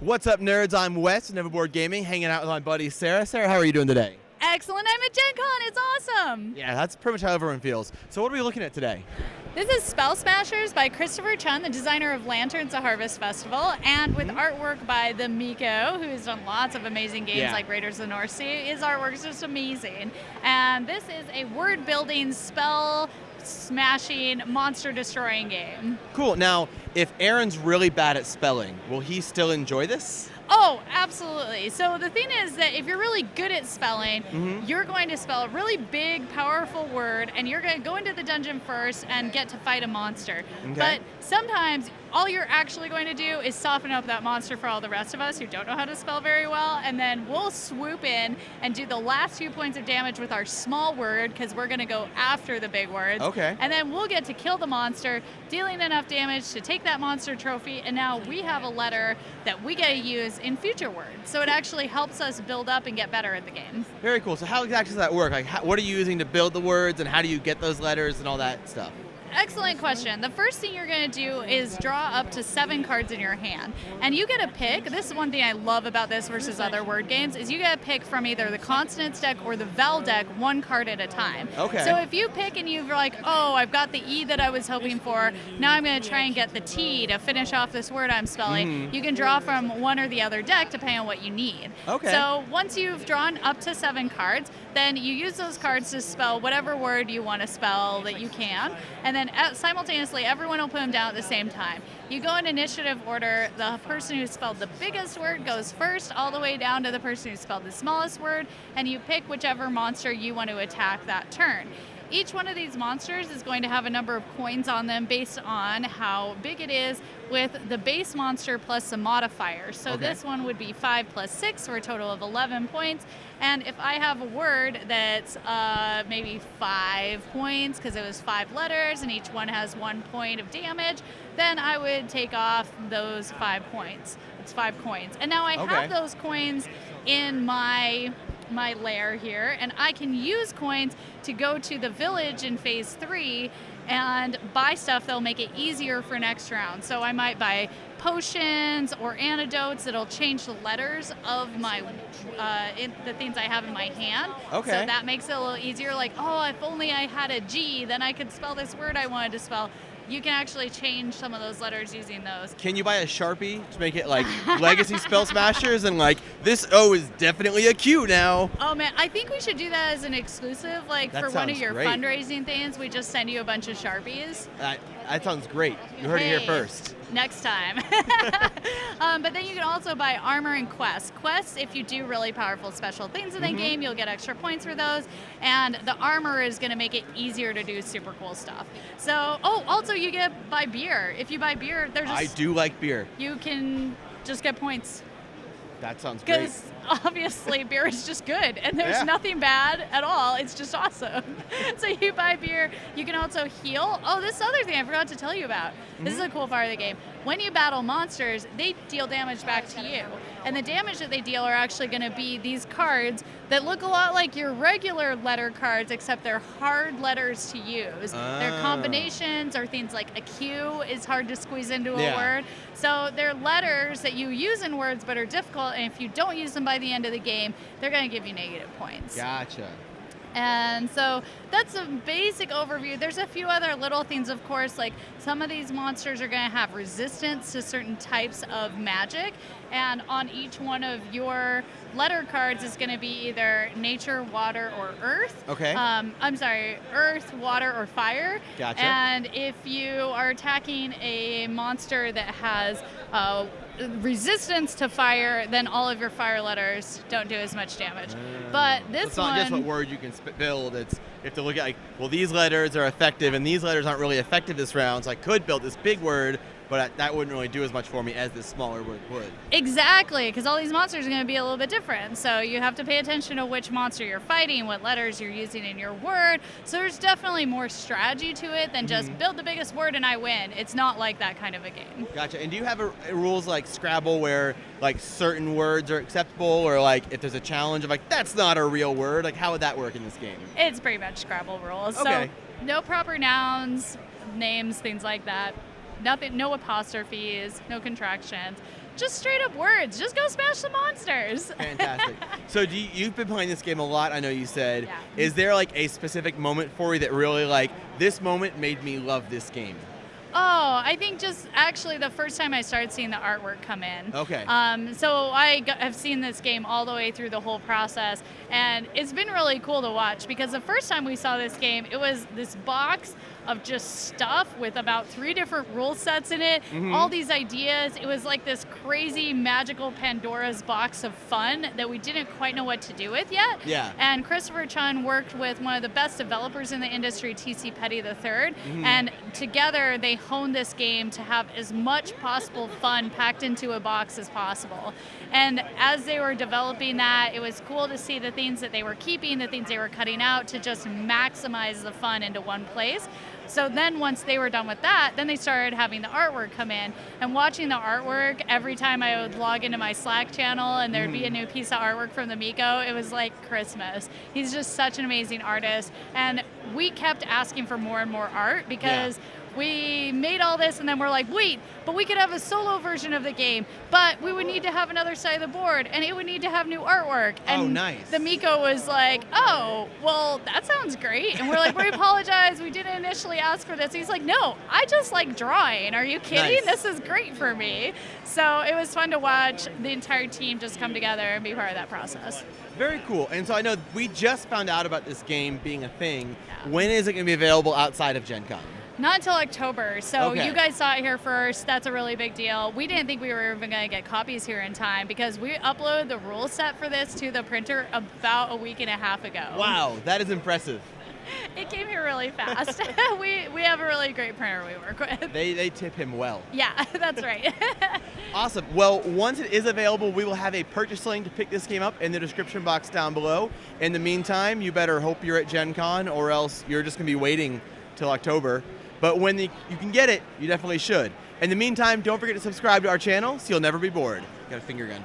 What's up, nerds? I'm Wes, Neverboard Gaming, hanging out with my buddy Sarah. Sarah, how are you doing today? Excellent. I'm at Gen Con. It's awesome. Yeah, that's pretty much how everyone feels. So what are we looking at today? This is Spell Smashers by Christopher Chun, the designer of Lanterns: A Harvest Festival, and with artwork by the Miko, who's done lots of amazing games like Raiders of the North Sea. His artwork is just amazing. And this is a word-building, spell-smashing, monster-destroying game. Cool. Now, if Aaron's really bad at spelling, will he still enjoy this? Oh, absolutely. So the thing is that if you're really good at spelling, you're going to spell a really big, powerful word, and you're going to go into the dungeon first and get to fight a monster. Okay. But sometimes all you're actually going to do is soften up that monster for all the rest of us who don't know how to spell very well, and then we'll swoop in and do the last few points of damage with our small word, because we're going to go after the big words. Okay. And then we'll get to kill the monster, dealing enough damage to take that monster trophy, and now we have a letter that we get to use in future words. So it actually helps us build up and get better at the game. Very cool. So how exactly does that work? Like, what are you using to build the words, and how do you get those letters and all that stuff? Excellent question. The first thing you're going to do is draw up to 7 cards in your hand. And you get to pick, this is one thing I love about this versus other word games, is you get to pick from either the consonants deck or the vowel deck 1 card at a time. Okay. So if you pick and you're like, oh, I've got the E that I was hoping for, now I'm going to try and get the T to finish off this word I'm spelling, you can draw from one or the other deck depending on what you need. Okay. So once you've drawn up to 7 cards, then you use those cards to spell whatever word you want to spell that you can, and then simultaneously everyone will put them down at the same time. You go in initiative order. The person who spelled the biggest word goes first, all the way down to the person who spelled the smallest word, and you pick whichever monster you want to attack that turn. Each one of these monsters is going to have a number of coins on them based on how big it is, with the base monster plus some modifiers. So this one would be 5 plus 6 for a total of 11 points. And if I have a word that's maybe 5 points, because it was 5 letters and each one has 1 point of damage, then I would take off those 5 points. It's 5 coins. And now I have those coins in my lair here, and I can use coins to go to the village in phase 3 and buy stuff that'll make it easier for next round. So I might buy potions or antidotes that'll change the letters of my the things I have in my hand. Okay. So that makes it a little easier. Like, oh, if only I had a G, then I could spell this word I wanted to spell. You can actually change some of those letters using those. Can you buy a Sharpie to make it like Legacy Spell Smashers and like, this O is definitely a Q now? Oh man, I think we should do that as an exclusive, like That for one of sounds your great. fundraising things. We just send you a bunch of Sharpies. That sounds great. You heard it here first. Next time. But then you can also buy armor and quests. Quests, if you do really powerful special things in the game, you'll get extra points for those. And the armor is going to make it easier to do super cool stuff. So, also you get buy beer. If you buy beer, I do like beer. you can just get points. That sounds great. Because obviously beer is just good, and there's nothing bad at all. It's just awesome. So you buy beer. You can also heal. Oh, this other thing I forgot to tell you about. This is a cool part of the game. When you battle monsters, they deal damage back to you. And the damage that they deal are actually going to be these cards that look a lot like your regular letter cards, except they're hard letters to use. They're combinations, or things like a Q is hard to squeeze into a word. So they're letters that you use in words but are difficult, and if you don't use them by the end of the game, they're going to give you negative points. Gotcha. And so that's a basic overview. There's a few other little things, of course, like some of these monsters are going to have resistance to certain types of magic, and on each one of your letter cards is going to be either nature, water, or earth. Okay. I'm sorry, earth, water, or fire. Gotcha. And if you are attacking a monster that has resistance to fire, then all of your fire letters don't do as much damage. But this It's not just what word you can build. It's you have to look at like, well, these letters are effective and these letters aren't really effective this round, so I could build this big word, but that wouldn't really do as much for me as this smaller word would. Exactly, because all these monsters are going to be a little bit different. So you have to pay attention to which monster you're fighting, what letters you're using in your word. So there's definitely more strategy to it than just build the biggest word and I win. It's not like that kind of a game. Gotcha. And do you have rules like Scrabble where like certain words are acceptable, or like if there's a challenge of like, that's not a real word, like how would that work in this game? It's pretty much Scrabble rules. Okay. So no proper nouns, names, things like that. nothing, no apostrophes, no contractions. Just straight up words. Just go smash some monsters. Fantastic. So you've been playing this game a lot, I know you said. Yeah. Is there like a specific moment for you that really like, this moment made me love this game? Oh, I think just actually the first time I started seeing the artwork come in. Okay. So have seen this game all the way through the whole process, and it's been really cool to watch because the first time we saw this game, it was this box of just stuff with about 3 different rule sets in it, all these ideas. It was like this crazy magical Pandora's box of fun that we didn't quite know what to do with yet. Yeah. And Christopher Chun worked with one of the best developers in the industry, T.C. Petty III, and together they honed this game to have as much possible fun packed into a box as possible. And as they were developing that, it was cool to see the things that they were keeping, the things they were cutting out to just maximize the fun into one place. So then once they were done with that, then they started having the artwork come in. And watching the artwork, every time I would log into my Slack channel and there'd be a new piece of artwork from the Miko, it was like Christmas. He's just such an amazing artist. And we kept asking for more and more art because we made all this and then we're like, wait, but we could have a solo version of the game, but we would need to have another side of the board and it would need to have new artwork. And nice. the Miko was like, oh, well, that sounds great. And we're like, we apologize. We didn't initially ask for this. He's like, no, I just like drawing. Are you kidding? Nice. This is great for me. So it was fun to watch the entire team just come together and be part of that process. Very cool. And so I know we just found out about this game being a thing. When is it going to be available outside of Gen Con? Not until October. So Okay. you guys saw it here first. That's a really big deal. We didn't think we were even going to get copies here in time because we uploaded the rule set for this to the printer about a week and a half ago. Wow, that is impressive. It came here really fast. we have a really great printer we work with. They tip him well. Yeah, that's right. Awesome. Well, once it is available, we will have a purchase link to pick this game up in the description box down below. In the meantime, you better hope you're at Gen Con or else you're just going to be waiting till October. But when you can get it, you definitely should. In the meantime, don't forget to subscribe to our channel so you'll never be bored. Got a finger gun.